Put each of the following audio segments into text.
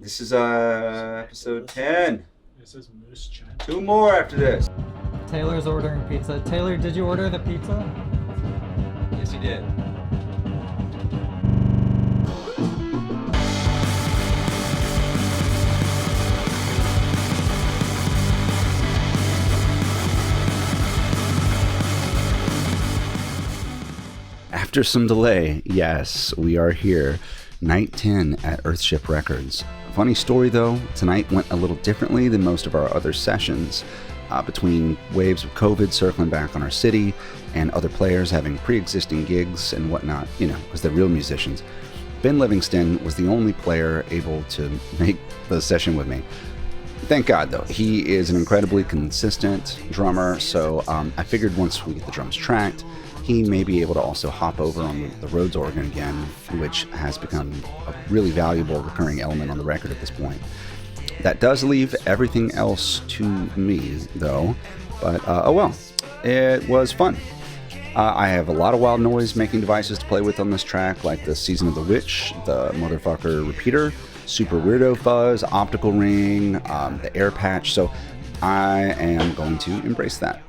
This is episode 10. This is Moose Chan. 2 more after this. Taylor's ordering pizza. Taylor, did you order the pizza? Yes, you did. After some delay, yes, we are here. Night 10 at Earthship Records. Funny story though, tonight went a little differently than most of our other sessions. Between waves of COVID circling back on our city and other players having pre-existing gigs and whatnot, because they're real musicians. Ben Livingston was the only player able to make the session with me. Thank God though, he is an incredibly consistent drummer, so I figured once we get the drums tracked, he may be able to also hop over on the Rhodes organ again, which has become a really valuable recurring element on the record at this point. That does leave everything else to me, though, but oh well, it was fun. I have a lot of wild noise making devices to play with on this track, like the Season of the Witch, the motherfucker repeater, Super Weirdo Fuzz, Optical Ring, the Air Patch, so I am going to embrace that.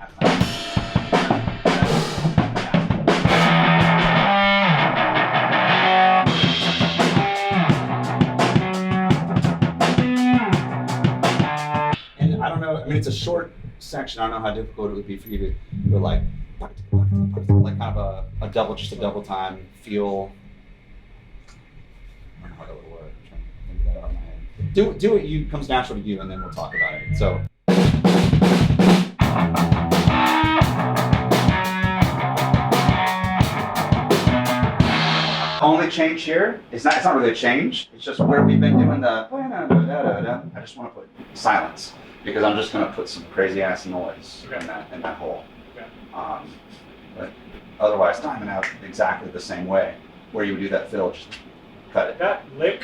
It's a short section. I don't know how difficult it would be for you to go like kind of a double time feel. I don't know how that would work. I'm trying to think that out in my head. Do what comes natural to you, and then we'll talk about it. So. Only change here, it's not really a change. It's just where we've been doing the. I just want to put silence. Because I'm just going to put some crazy ass noise in that hole. Okay. But otherwise, timing out exactly the same way. Where you would do that fill, just cut it. That lick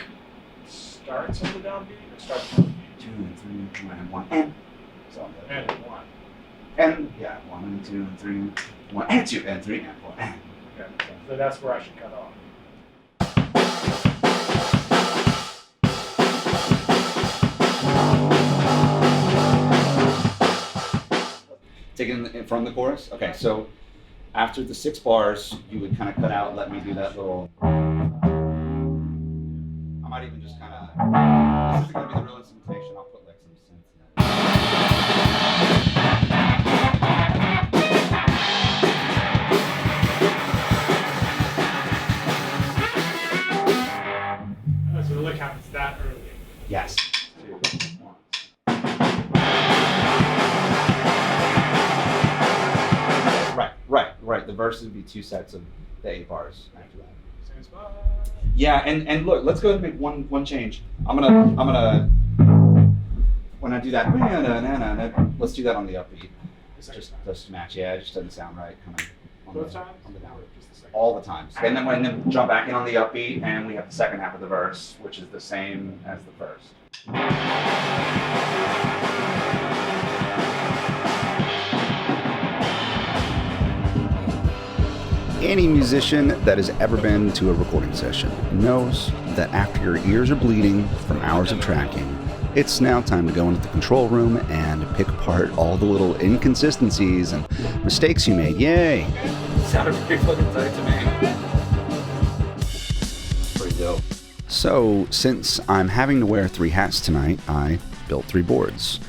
starts on the downbeat or starts on the beat? 2 and 3, 1 and 1 and. So and 1. And yeah, 1 and 2 and 3, 1 and 2 and 3 and 4 and. Okay. So that's where I should cut off. Taking it from the chorus? Okay, so after the 6 bars, you would kind of cut out, let me do that little. I might even just kind of. This is going to be the real instrumentation. I'll put like some synth in. So the lick happens that early? Yes. 2, 1. Right. The verse would be 2 sets of the 8 bars after that. Same spot. Yeah, and look, let's go ahead and make one change. I'm gonna when I do that, let's do that on the upbeat. Just to match. Yeah, it just doesn't sound right. Kind of both times. On the down. All the times. And then jump back in on the upbeat, and we have the second half of the verse, which is the same as the first. Any musician that has ever been to a recording session knows that after your ears are bleeding from hours of tracking, it's now time to go into the control room and pick apart all the little inconsistencies and mistakes you made. Yay! Sounded pretty fucking tight to me. Pretty dope. So, since I'm having to wear 3 hats tonight, I built 3 boards.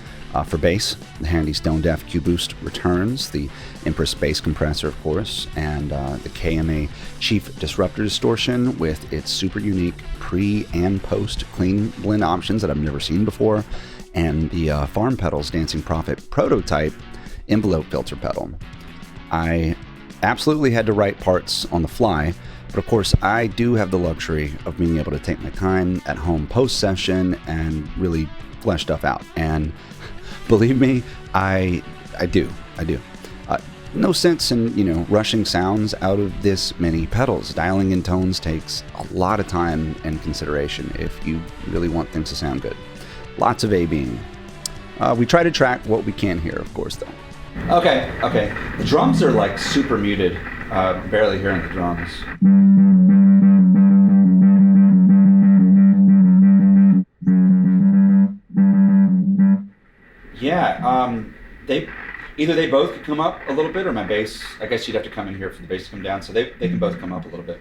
For bass, the handy Stone Deaf Q-Boost returns, the Empress bass compressor, of course, and the KMA Chief Disruptor Distortion with its super unique pre and post clean blend options that I've never seen before, and the Farm Pedals Dancing Prophet prototype envelope filter pedal. I absolutely had to write parts on the fly, but of course I do have the luxury of being able to take my time at home post-session and really flesh stuff out. And believe me, I do. No sense in, rushing sounds out of this many pedals. Dialing in tones takes a lot of time and consideration if you really want things to sound good. Lots of A-being. We try to track what we can hear, of course, though. Okay. The drums are like super muted. Barely hearing the drums. Yeah, they both could come up a little bit, or my bass. I guess you'd have to come in here for the bass to come down. So they can both come up a little bit.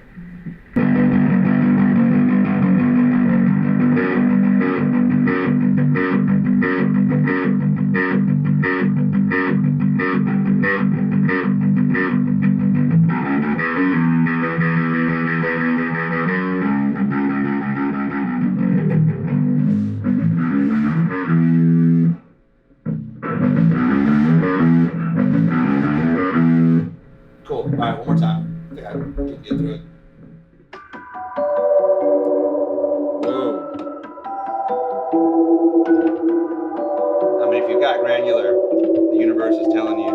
Cool. All right, one more time. I think I can get through it. Whoa. I mean, if you've got granular, the universe is telling you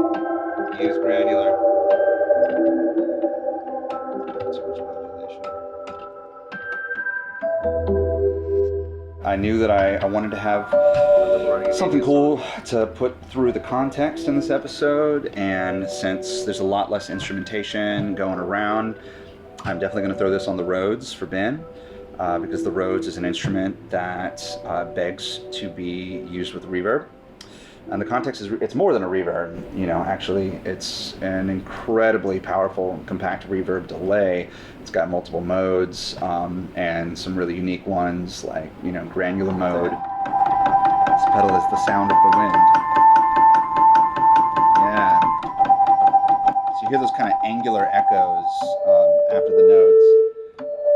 to use granular. Too much modulation. I knew that I wanted to have something cool to put through the context in this episode, and since there's a lot less instrumentation going around, I'm definitely going to throw this on the Rhodes for Ben, because the Rhodes is an instrument that begs to be used with reverb. And the context is, it's more than a reverb, you know, actually it's an incredibly powerful compact reverb delay. It's got multiple modes, and some really unique ones like, you know, granular mode. This pedal is the sound of the wind. Yeah. So you hear those kind of angular echoes after the notes.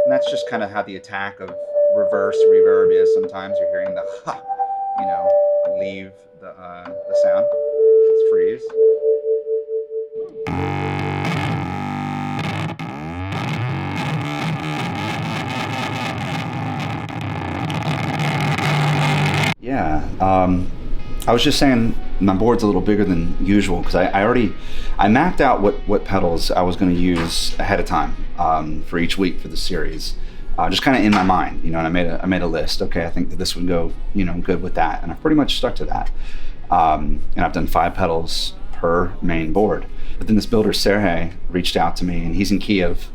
And that's just kind of how the attack of reverse reverb is. Sometimes you're hearing the ha, you know, leave the sound. Let's freeze. Yeah, I was just saying my board's a little bigger than usual because I mapped out what pedals I was going to use ahead of time for each week for the series, just kind of in my mind, you know. And I made a list. Okay, I think that this would go, you know, good with that, and I've pretty much stuck to that. And I've done 5 pedals per main board. But then this builder Sergey reached out to me, and he's in Kiev,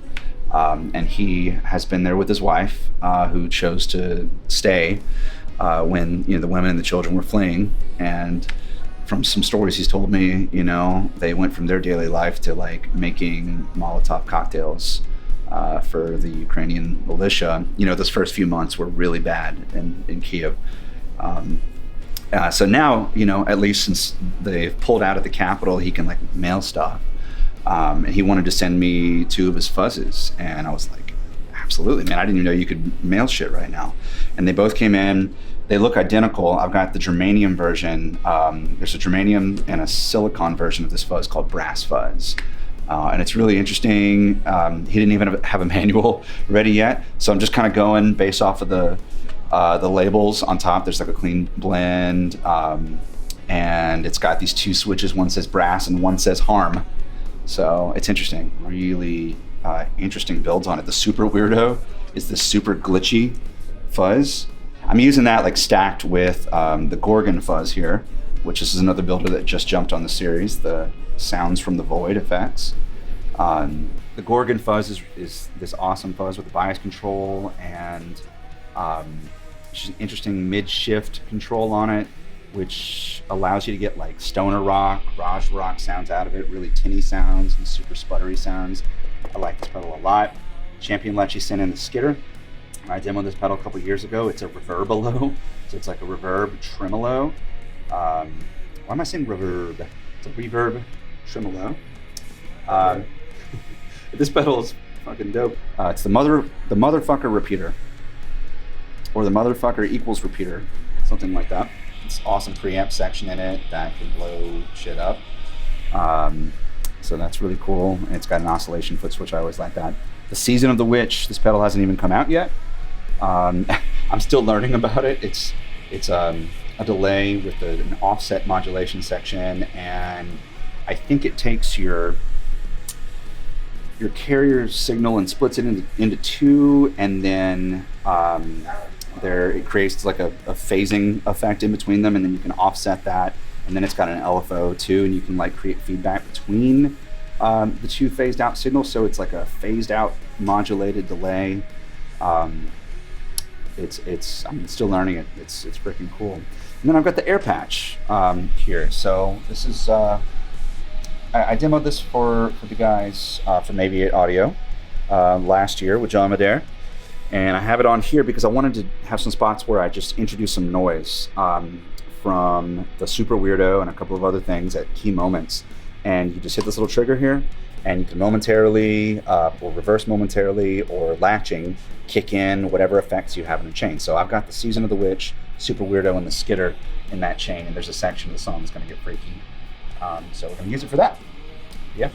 and he has been there with his wife, who chose to stay. When, you know, the women and the children were fleeing. And from some stories he's told me, you know, they went from their daily life to like making Molotov cocktails for the Ukrainian militia. You know, those first few months were really bad in Kiev. So now, you know, at least since they've pulled out of the capital, he can like mail stuff. And he wanted to send me 2 of his fuzzes. And I was like, absolutely, man. I didn't even know you could mail shit right now. And they both came in. They look identical. I've got the germanium version. There's a germanium and a silicon version of this fuzz called Brass Fuzz. And it's really interesting. He didn't even have a manual ready yet. So I'm just kind of going based off of the labels on top. There's like a clean blend. And it's got these 2 switches. One says brass and one says harm. So it's interesting. Really interesting builds on it. The super weirdo is the super glitchy fuzz. I'm using that like stacked with the Gorgon fuzz here, which is another builder that just jumped on the series, the Sounds from the Void effects. The Gorgon fuzz is this awesome fuzz with the bias control and just an interesting mid-shift control on it, which allows you to get like stoner rock, garage rock sounds out of it, really tinny sounds and super sputtery sounds. I like this pedal a lot. Champion Lecce sent in the Skitter. I demoed this pedal a couple years ago. It's a reverbalo, so it's like a reverb tremolo. Why am I saying reverb? It's a reverb tremolo. This pedal is fucking dope. It's the motherfucker repeater, or the motherfucker equals repeater, something like that. It's awesome preamp section in it that can blow shit up. So that's really cool. And it's got an oscillation foot switch. I always like that. The Season of the Witch. This pedal hasn't even come out yet. I'm still learning about it. It's a delay with an offset modulation section, and I think it takes your carrier signal and splits it into 2, and then it creates like a phasing effect in between them, and then you can offset that, and then it's got an LFO too, and you can like create feedback between the 2 phased out signals, so it's like a phased out modulated delay. I'm still learning it. It's freaking cool. And then I've got the air patch here. So this is I demoed this for the guys from Aviate Audio last year with John Madere. And I have it on here because I wanted to have some spots where I just introduce some noise from the Super Weirdo and a couple of other things at key moments. And you just hit this little trigger here, and you can momentarily, or reverse momentarily, or latching, kick in whatever effects you have in the chain. So I've got the Season of the Witch, Super Weirdo, and the Skitter in that chain, and there's a section of the song that's going to get freaky. So we're going to use it for that. Yeah.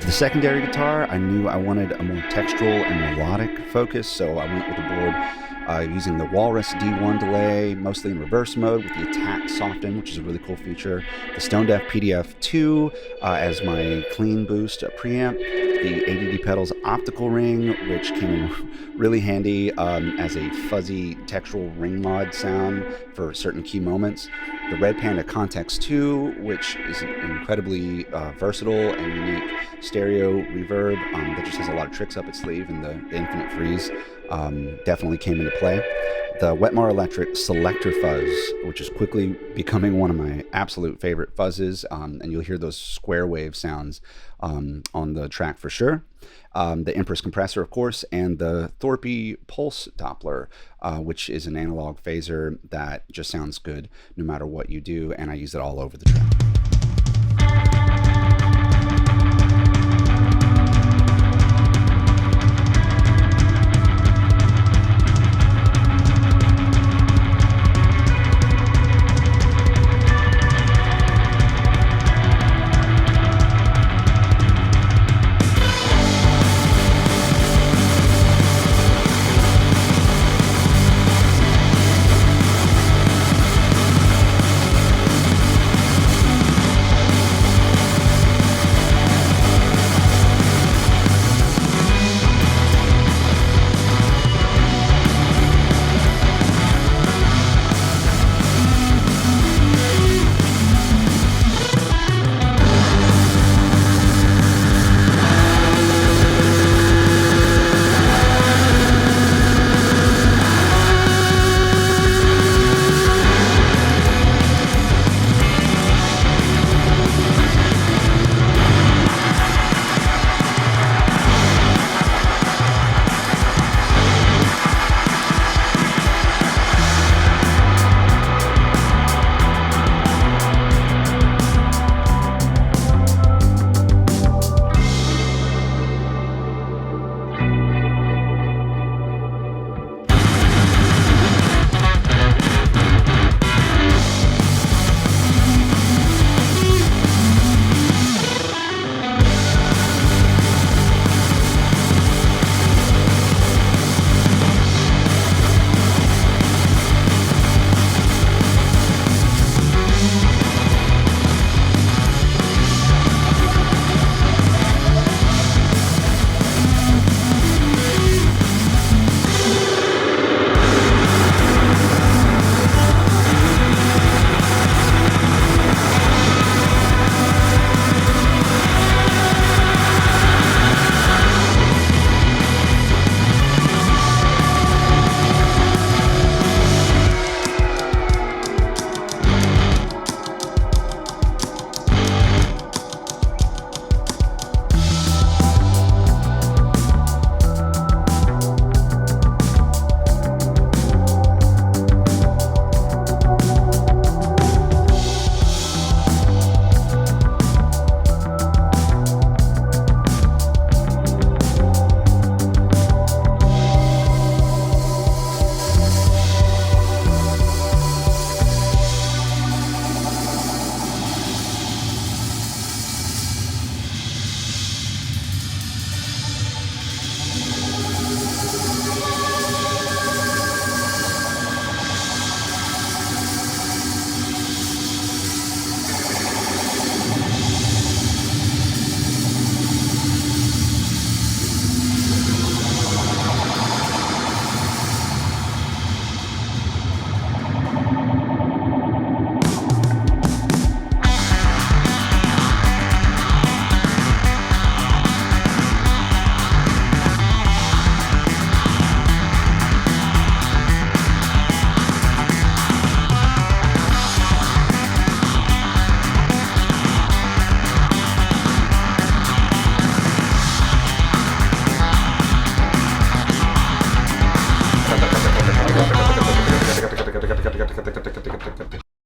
The secondary guitar, I knew I wanted a more textural and melodic focus, so I went with a board using the Walrus D1 delay, mostly in reverse mode with the Attack Soften, which is a really cool feature. The Stone Deaf PDF2 as my clean boost preamp. The ADD Pedals optical ring, which came in really handy as a fuzzy textural ring mod sound for certain key moments. The Red Panda Context 2, which is incredibly versatile and unique stereo reverb that just has a lot of tricks up its sleeve, and the Infinite Freeze definitely came into play. The Wetmar Electric Selector Fuzz, which is quickly becoming one of my absolute favorite fuzzes, and you'll hear those square wave sounds on the track for sure. The Empress Compressor, of course, and the Thorpe Pulse Doppler, which is an analog phaser that just sounds good no matter what you do, and I use it all over the track.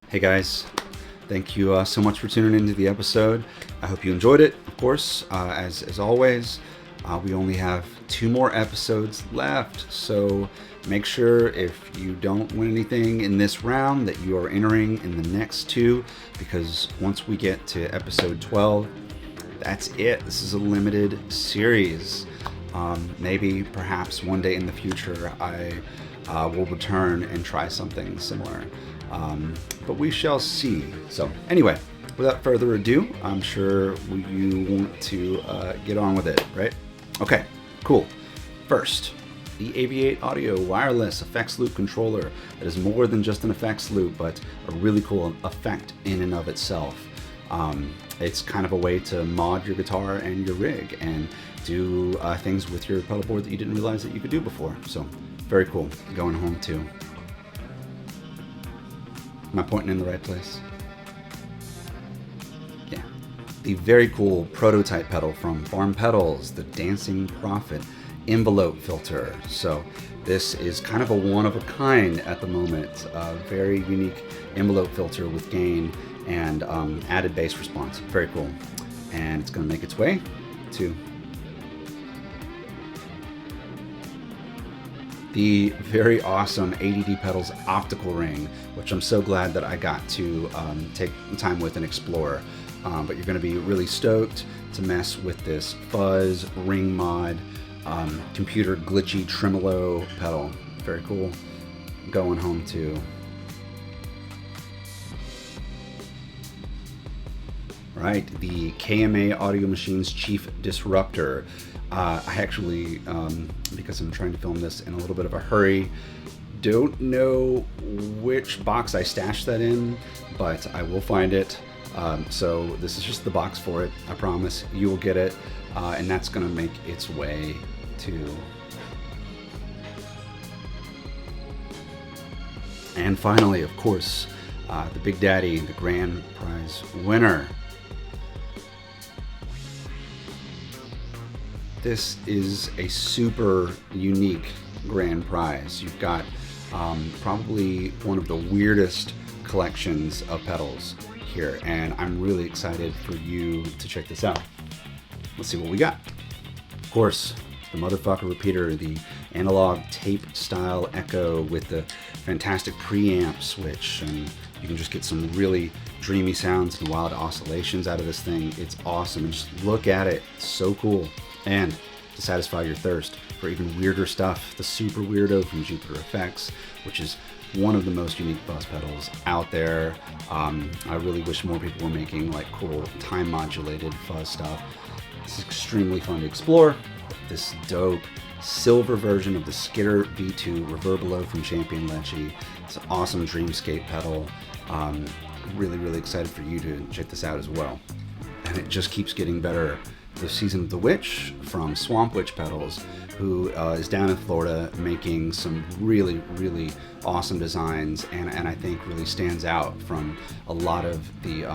Hey guys, thank you so much for tuning into the episode. I hope you enjoyed it. Of course, as always, we only have 2 more episodes left, so make sure if you don't win anything in this round that you are entering in the next 2, because once we get to episode 12, that's it. This is a limited series. Maybe, perhaps one day in the future, I will return and try something similar. But we shall see. So anyway, without further ado, I'm sure you want to get on with it, right? Okay, cool. First, the Aviate Audio wireless effects loop controller that is more than just an effects loop, but a really cool effect in and of itself. It's kind of a way to mod your guitar and your rig and do things with your pedal board that you didn't realize that you could do before. So very cool. Going home too. Am I pointing in the right place? Yeah. The very cool prototype pedal from Farm Pedals, the Dancing Prophet envelope filter. So this is kind of a one-of-a-kind at the moment. A very unique envelope filter with gain and added bass response. Very cool. And it's going to make its way to the very awesome ADD Pedals optical ring, which I'm so glad that I got to take time with and explore. But you're going to be really stoked to mess with this fuzz ring mod computer glitchy tremolo pedal. Very cool. Going home too. Right, the KMA Audio Machines Chief Disruptor. I actually, because I'm trying to film this in a little bit of a hurry, don't know which box I stashed that in, but I will find it. So this is just the box for it. I promise you will get it, and that's going to make its way to. And finally, of course, the Big Daddy, the grand prize winner. This is a super unique grand prize. You've got probably one of the weirdest collections of pedals here, and I'm really excited for you to check this out. Let's see what we got. Of course, the motherfucker repeater, the analog tape style echo with the fantastic preamp switch, and you can just get some really dreamy sounds and wild oscillations out of this thing. It's awesome, and just look at it. It's so cool. And to satisfy your thirst for even weirder stuff, the Super Weirdo from Jupiter Effects, which is one of the most unique buzz pedals out there. I really wish more people were making like cool time modulated fuzz stuff. It's extremely fun to explore. This dope silver version of the Skitter V2 Reverbelo from Champion Lecce. It's an awesome dreamscape pedal. Really excited for you to check this out as well. And it just keeps getting better. The Season of the Witch from Swamp Witch Pedals, who is down in Florida making some really awesome designs, and I think really stands out from a lot of the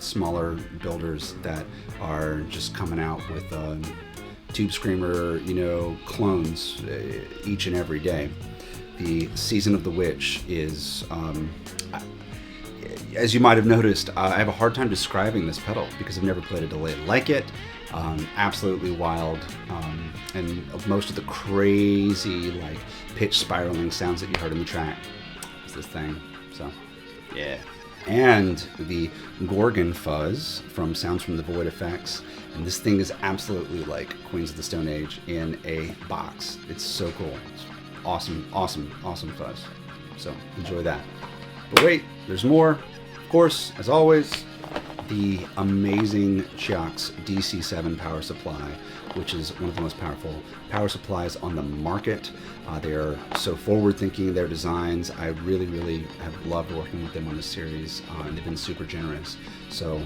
smaller builders that are just coming out with Tube Screamer, clones each and every day. The Season of the Witch is, as you might have noticed, I have a hard time describing this pedal because I've never played a delay like it. Absolutely wild, and most of the crazy like pitch spiraling sounds that you heard in the track is this thing. So yeah. And the Gorgon Fuzz from Sounds from the Void Effects, and this thing is absolutely like Queens of the Stone Age in a box. It's so cool. It's awesome fuzz. So enjoy that. But wait, there's more. Of course, as always, the amazing Chiox DC7 power supply, which is one of the most powerful power supplies on the market. They are so forward-thinking in their designs. I really have loved working with them on this series, and they've been super generous. So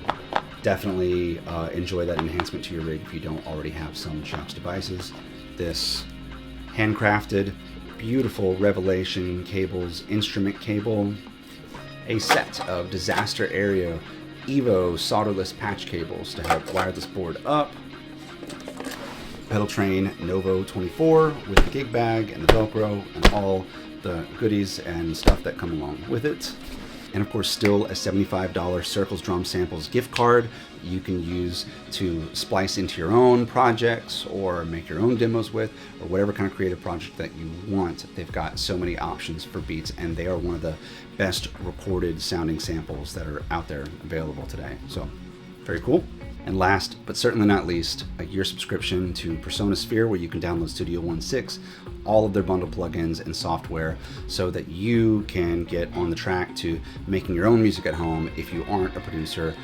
definitely enjoy that enhancement to your rig if you don't already have some Chiox devices. This handcrafted, beautiful Revelation cables, instrument cable, a set of Disaster Area Evo solderless patch cables to help wire this board up, pedal train Novo 24 with the gig bag and the Velcro and all the goodies and stuff that come along with it. And of course, still a $75 Circles Drum Samples gift card you can use to splice into your own projects or make your own demos with, or whatever kind of creative project that you want. They've got so many options for beats, and they are one of the best recorded sounding samples that are out there available today. So very cool. And last, but certainly not least, a year subscription to Persona Sphere, where you can download Studio 1.6, all of their bundled plugins and software, so that you can get on the track to making your own music at home if you aren't a producer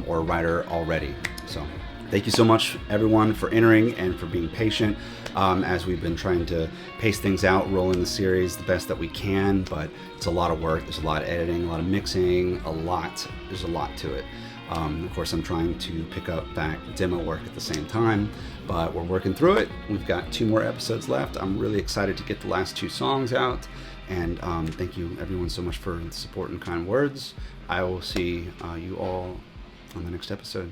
or a writer already. So thank you so much, everyone, for entering and for being patient as we've been trying to pace things out, rolling the series the best that we can, but it's a lot of work. There's a lot of editing, a lot of mixing, there's a lot to it. Of course, I'm trying to pick up back demo work at the same time, but we're working through it. We've got 2 more episodes left. I'm really excited to get the last 2 songs out, and thank you everyone so much for the support and kind words. I will see you all on the next episode.